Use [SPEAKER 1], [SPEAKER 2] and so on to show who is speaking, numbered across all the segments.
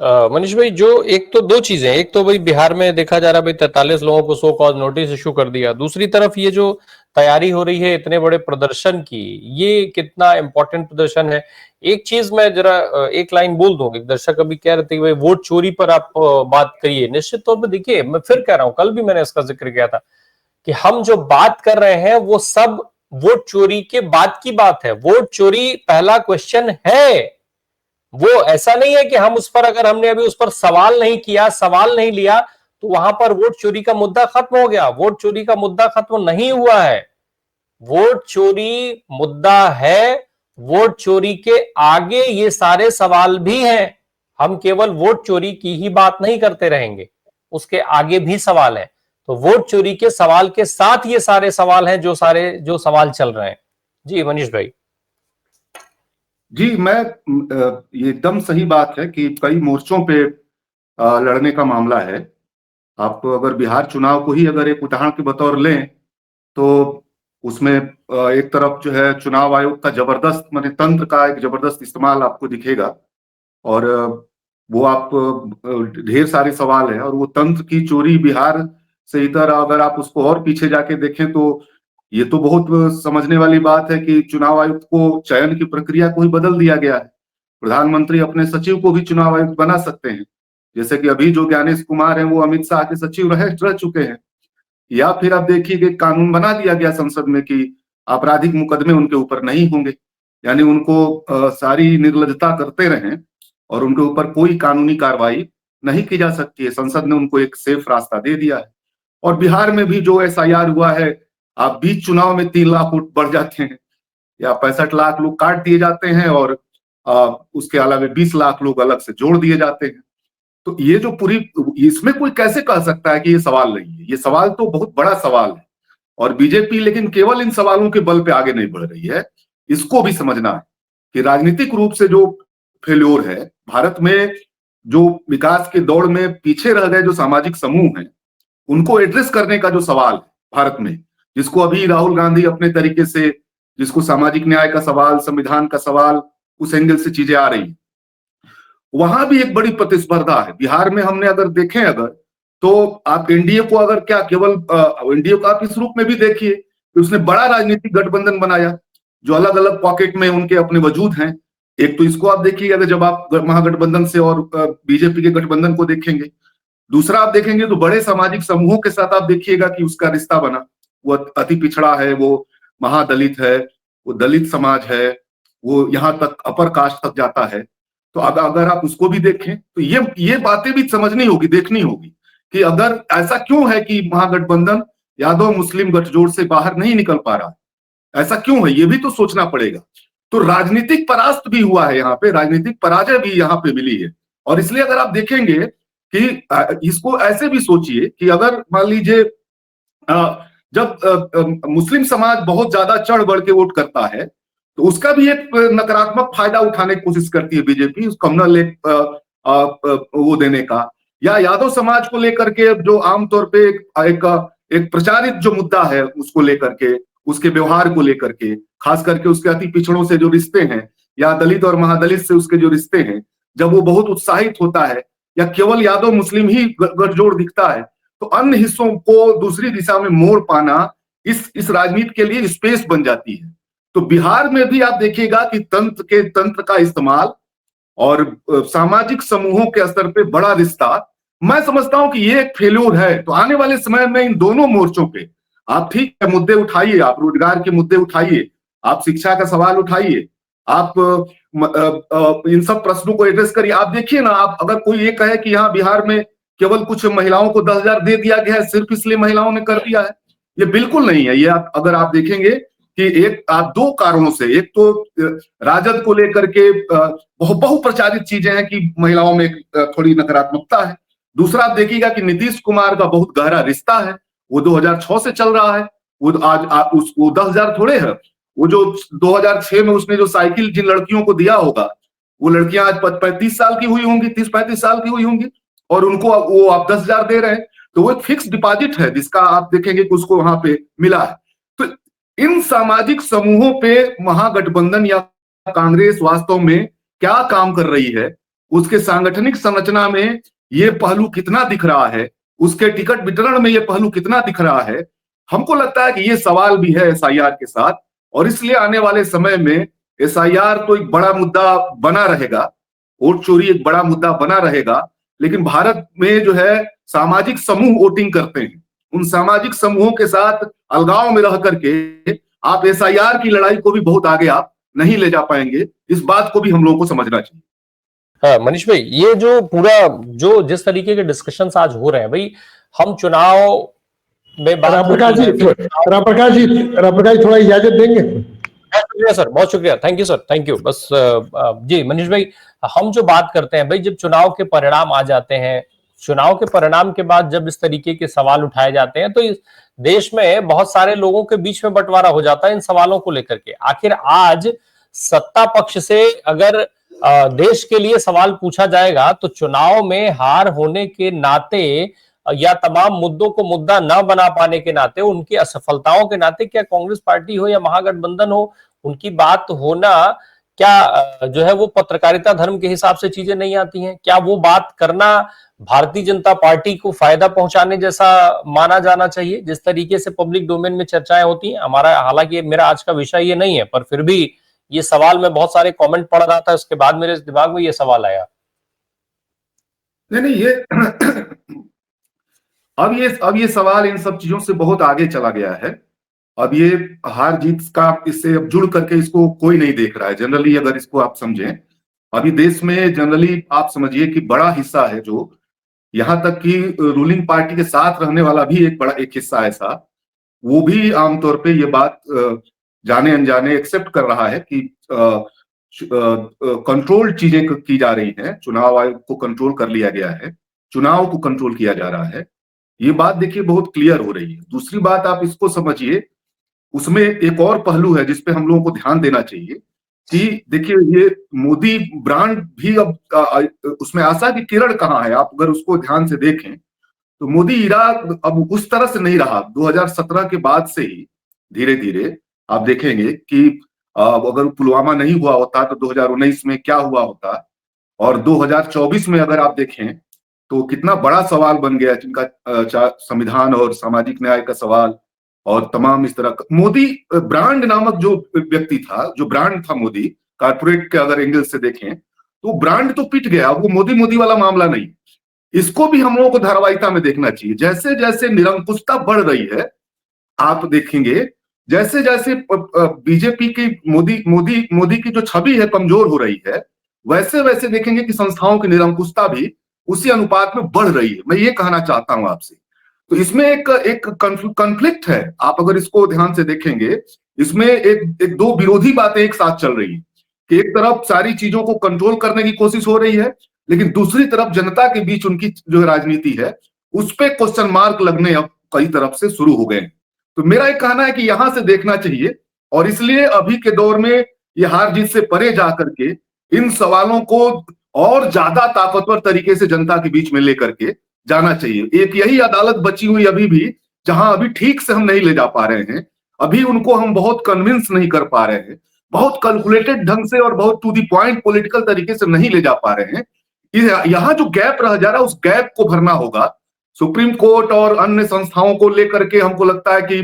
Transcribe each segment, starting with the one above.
[SPEAKER 1] मनीष भाई, जो एक तो दो चीजें, एक तो भाई बिहार में देखा जा रहा है भाई 43 लोगों को सो कॉज नोटिस इशू कर दिया। दूसरी तरफ ये जो तैयारी हो रही है इतने बड़े प्रदर्शन की, ये कितना इंपॉर्टेंट प्रदर्शन है। एक चीज मैं जरा एक लाइन बोल दूं, एक दर्शक अभी कह रहे थे भाई वोट चोरी पर आप बात करिए। निश्चित तौर पर देखिए, मैं फिर कह रहा हूं, कल भी मैंने इसका जिक्र किया था कि हम जो बात कर रहे हैं वो सब वोट चोरी के बाद की बात है। वोट चोरी पहला क्वेश्चन है, वो ऐसा नहीं है कि हम उस पर, अगर हमने अभी उस पर सवाल नहीं किया, सवाल नहीं लिया, तो वहां पर वोट चोरी का मुद्दा खत्म हो गया। वोट चोरी का मुद्दा खत्म नहीं हुआ है। वोट चोरी मुद्दा है। वोट चोरी के आगे ये सारे सवाल भी हैं। हम केवल वोट चोरी की ही बात नहीं करते रहेंगे, उसके आगे भी सवाल है। तो वोट चोरी के सवाल के साथ ये सारे सवाल हैं, जो सवाल चल रहे हैं। जी मनीष भाई।
[SPEAKER 2] जी, ये एकदम सही बात है कि कई मोर्चों पे लड़ने का मामला है। आप अगर बिहार चुनाव को ही अगर एक उदाहरण के बतौर लें तो उसमें एक तरफ जो है चुनाव आयोग का जबरदस्त माने तंत्र का एक जबरदस्त इस्तेमाल आपको दिखेगा। और वो आप ढेर सारे सवाल हैं और वो तंत्र की चोरी बिहार से इधर अगर आप उसको और पीछे जाके देखें तो ये तो बहुत समझने वाली बात है कि चुनाव आयुक्त को चयन की प्रक्रिया को ही बदल दिया गया है। प्रधानमंत्री अपने सचिव को भी चुनाव आयुक्त बना सकते हैं, जैसे कि अभी जो ज्ञानेश कुमार हैं वो अमित शाह के सचिव रह चुके हैं। या फिर आप देखिए कि कानून बना दिया गया संसद में कि आपराधिक मुकदमे उनके ऊपर नहीं होंगे, यानी उनको सारी निर्लजता करते रहें और उनके ऊपर कोई कानूनी कार्रवाई नहीं की जा सकती है। संसद ने उनको एक सेफ रास्ता दे दिया है। और बिहार में भी जो एसआईआर हुआ है, आप बीच चुनाव में 3 लाख वोट बढ़ जाते हैं या 65 लाख लोग काट दिए जाते हैं और उसके अलावा 20 लाख लोग अलग से जोड़ दिए जाते हैं। तो ये जो पूरी, इसमें कोई कैसे कह सकता है कि ये सवाल नहीं है? ये सवाल तो बहुत बड़ा सवाल है। और बीजेपी लेकिन केवल इन सवालों के बल पे आगे नहीं बढ़ रही है। इसको भी समझना है कि राजनीतिक रूप से जो फेल्योर है भारत में, जो विकास के दौड़ में पीछे रह गए जो सामाजिक समूह हैं, उनको एड्रेस करने का जो सवाल है भारत में, जिसको अभी राहुल गांधी अपने तरीके से, जिसको सामाजिक न्याय का सवाल, संविधान का सवाल, उस एंगल से चीजें आ रही है, वहां भी एक बड़ी प्रतिस्पर्धा है। बिहार में हमने अगर देखें तो आप एनडीए को अगर क्या केवल एनडीए को आप इस रूप में भी देखिए कि उसने बड़ा राजनीतिक गठबंधन बनाया जो अलग अलग पॉकेट में उनके अपने वजूद हैं। एक तो इसको आप देखिए अगर जब आप महागठबंधन से और बीजेपी के गठबंधन को देखेंगे। दूसरा आप देखेंगे तो बड़े सामाजिक समूहों के साथ आप देखिएगा कि उसका रिश्ता बना। वो अति पिछड़ा है, वो महादलित है, वो दलित समाज है, वो यहाँ तक अपर कास्ट तक जाता है। तो अगर आप उसको भी देखें तो ये बातें भी समझनी होगी, देखनी होगी कि अगर ऐसा क्यों है कि महागठबंधन यादव मुस्लिम गठजोड़ से बाहर नहीं निकल पा रहा है, ऐसा क्यों है, ये भी तो सोचना पड़ेगा। तो राजनीतिक परास्त भी हुआ है यहाँ पे, राजनीतिक पराजय भी यहाँ पे मिली है। और इसलिए अगर आप देखेंगे कि इसको ऐसे भी सोचिए कि अगर मान लीजिए जब मुस्लिम समाज बहुत ज्यादा चढ़ बढ़ के वोट करता है तो उसका भी एक नकारात्मक फायदा उठाने की कोशिश करती है बीजेपी, उस कम्युनल वो देने का, या यादव समाज को लेकर के जो आमतौर पे एक प्रचारित जो मुद्दा है उसको लेकर के, उसके व्यवहार को लेकर के, खास करके उसके अति पिछड़ों से जो रिश्ते हैं या दलित और महादलित से उसके जो रिश्ते हैं, जब वो बहुत उत्साहित होता है या केवल यादव मुस्लिम ही गठजोड़ दिखता है तो अन्य हिस्सों को दूसरी दिशा में मोड़ पाना इस राजनीति के लिए स्पेस बन जाती है। तो बिहार में भी आप देखिएगा कि तंत्र का इस्तेमाल और सामाजिक समूहों के स्तर पे बड़ा रिश्ता, मैं समझता हूं कि ये एक फेल्योर है। तो आने वाले समय में इन दोनों मोर्चों पे आप ठीक है मुद्दे उठाइए, आप रोजगार के मुद्दे उठाइए, आप शिक्षा का सवाल उठाइए, आप इन सब प्रश्नों को एड्रेस करिए। आप देखिए ना, आप अगर कोई ये कहे कि यहाँ बिहार में केवल कुछ महिलाओं को 10,000 दे दिया गया है सिर्फ इसलिए महिलाओं ने कर दिया है, ये बिल्कुल नहीं है। ये अगर आप देखेंगे कि आप दो कारणों से, एक तो राजद को लेकर के बहुप्रचारित चीजें हैं कि महिलाओं में थोड़ी नकारात्मकता है। दूसरा आप देखिएगा कि नीतीश कुमार का बहुत गहरा रिश्ता है, वो 2006 से चल रहा है। वो आज वो 10,000 थोड़े है, वो जो 2006 में उसने जो साइकिल जिन लड़कियों को दिया होगा, वो लड़कियां आज 35 साल की हुई होंगी, 30-35 साल की हुई होंगी, और उनको वो आप 10,000 दे रहे हैं। तो वो एक फिक्स डिपॉजिट है जिसका आप देखेंगे कि उसको वहां पे मिला है। तो इन सामाजिक समूहों पे महागठबंधन या कांग्रेस वास्तव में क्या काम कर रही है, उसके सांगठनिक संरचना में ये पहलू कितना दिख रहा है, उसके टिकट वितरण में ये पहलू कितना दिख रहा है। हमको लगता है कि ये सवाल भी है एसआईआर के साथ, और इसलिए आने वाले समय में एसआईआर तो एक बड़ा मुद्दा बना रहेगा, वोट चोरी एक बड़ा मुद्दा बना रहेगा। लेकिन भारत में जो है सामाजिक समूह वोटिंग करते हैं, उन सामाजिक समूहों के साथ अलगाव में रह करके आप एसआईआर की लड़ाई को भी बहुत आगे आप नहीं ले जा पाएंगे। इस बात को भी हम लोगों को समझना चाहिए।
[SPEAKER 1] हाँ मनीष भाई, ये जो पूरा जो जिस तरीके के डिस्कशंस आज हो रहे हैं भाई, हम चुनाव में बात
[SPEAKER 3] रामप्रकाश जी थोड़ा इजाजत देंगे?
[SPEAKER 1] बहुत शुक्रिया सर, बहुत शुक्रिया, thank you sir, thank you. बस जी मनीष भाई, हम जो बात करते हैं भाई, जब चुनाव के परिणाम आ जाते हैं, चुनाव के परिणाम के बाद जब इस तरीके के सवाल उठाए जाते हैं, तो इस देश में बहुत सारे लोगों के बीच में बंटवारा हो जाता है इन सवालों को लेकर के। आखिर आज सत्ता पक्ष से अगर देश के लिए सवाल पूछा जाएगा, तो चुनाव में हार होने के नाते या तमाम मुद्दों को मुद्दा न बना पाने के नाते, उनकी असफलताओं के नाते, क्या कांग्रेस पार्टी हो या महागठबंधन हो, उनकी बात होना क्या जो है वो पत्रकारिता धर्म के हिसाब से चीजें नहीं आती हैं? क्या वो बात करना भारतीय जनता पार्टी को फायदा पहुंचाने जैसा माना जाना चाहिए, जिस तरीके से पब्लिक डोमेन में चर्चाएं होती हैं? हमारा, हालांकि मेरा आज का विषय ये नहीं है, पर फिर भी ये सवाल, मैं बहुत सारे कमेंट पढ़ रहा था, उसके बाद मेरे दिमाग में ये सवाल आया।
[SPEAKER 2] नहीं, ये अब ये सवाल इन सब चीजों से बहुत आगे चला गया है। अब ये हार जीत का इससे अब जुड़ करके इसको कोई नहीं देख रहा है जनरली। अगर इसको आप समझें, अभी देश में जनरली आप समझिए कि बड़ा हिस्सा है जो, यहां तक कि रूलिंग पार्टी के साथ रहने वाला भी एक हिस्सा ऐसा, वो भी आमतौर पे ये बात जाने अनजाने एक्सेप्ट कर रहा है कि कंट्रोल चीजें की जा रही हैं, चुनाव आयोग को कंट्रोल कर लिया गया है, चुनाव को कंट्रोल किया जा रहा है। ये बात देखिए बहुत क्लियर हो रही है। दूसरी बात आप इसको समझिए, उसमें एक और पहलू है जिसपे हम लोगों को ध्यान देना चाहिए कि देखिए ये मोदी ब्रांड भी अब उसमें आशा की किरण कहाँ है। आप अगर उसको ध्यान से देखें तो मोदी इरा अब उस तरह से नहीं रहा। 2017 के बाद से ही धीरे धीरे आप देखेंगे कि अगर पुलवामा नहीं हुआ होता तो 2019 में क्या हुआ होता, और 2024 में अगर आप देखें तो कितना बड़ा सवाल बन गया जिनका संविधान और सामाजिक न्याय का सवाल और तमाम इस तरह का। मोदी ब्रांड नामक जो व्यक्ति था, जो ब्रांड था मोदी, कारपोरेट के अगर एंगल से देखें तो ब्रांड तो पिट गया। वो मोदी मोदी वाला मामला नहीं। इसको भी हम लोगों को धारावाहिकता में देखना चाहिए। जैसे जैसे निरंकुशता बढ़ रही है, आप देखेंगे जैसे जैसे बीजेपी की मोदी की जो छवि है कमजोर हो रही है, वैसे वैसे देखेंगे कि संस्थाओं की निरंकुशता भी उसी अनुपात में बढ़ रही है। मैं ये कहना चाहता हूं आपसे। तो इसमें एक कॉन्फ्लिक्ट है। आप अगर इसको ध्यान से देखेंगे, इसमें एक दो विरोधी बातें एक साथ चल रही है कि एक तरफ सारी चीजों को कंट्रोल करने की कोशिश हो रही है, लेकिन दूसरी तरफ जनता के बीच उनकी जो राजनीति है उस पर क्वेश्चन मार्क लगने अब कई तरफ से शुरू हो गए। तो मेरा एक कहना है कि यहां से देखना चाहिए, और इसलिए अभी के दौर में ये हार जीत से परे जाकर के इन सवालों को और ज्यादा ताकतवर तरीके से जनता के बीच में लेकर के जाना चाहिए। एक यही अदालत बची हुई अभी भी, जहां अभी ठीक से हम नहीं ले जा पा रहे हैं, अभी उनको हम बहुत कन्विंस नहीं कर पा रहे हैं, बहुत कैलकुलेटेड ढंग से और बहुत टू द पॉइंट पॉलिटिकल तरीके से नहीं ले जा पा रहे हैं। यहां जो गैप रह जा रहा है उस गैप को भरना होगा। सुप्रीम कोर्ट और अन्य संस्थाओं को लेकर के हमको लगता है कि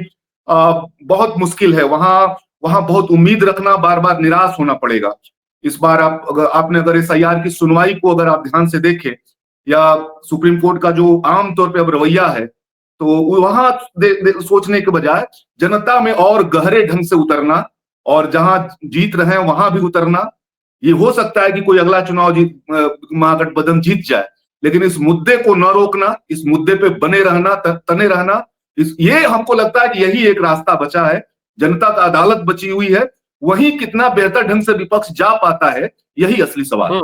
[SPEAKER 2] बहुत मुश्किल है। वहां बहुत उम्मीद रखना, बार बार निराश होना पड़ेगा। इस बार आपने अगर एसआईआर की सुनवाई को अगर आप ध्यान से देखें, या सुप्रीम कोर्ट का जो आमतौर पे अब रवैया है, तो वहां सोचने के बजाय जनता में और गहरे ढंग से उतरना, और जहां जीत रहे हैं वहां भी उतरना। ये हो सकता है कि कोई अगला चुनाव महागठबंधन जीत जाए, लेकिन इस मुद्दे को न रोकना, इस मुद्दे पे बने रहना, तने रहना, ये हमको लगता है कि यही एक रास्ता बचा है। जनता का अदालत बची हुई है, वहीं कितना बेहतर ढंग से विपक्ष जा पाता है, यही असली सवाल है।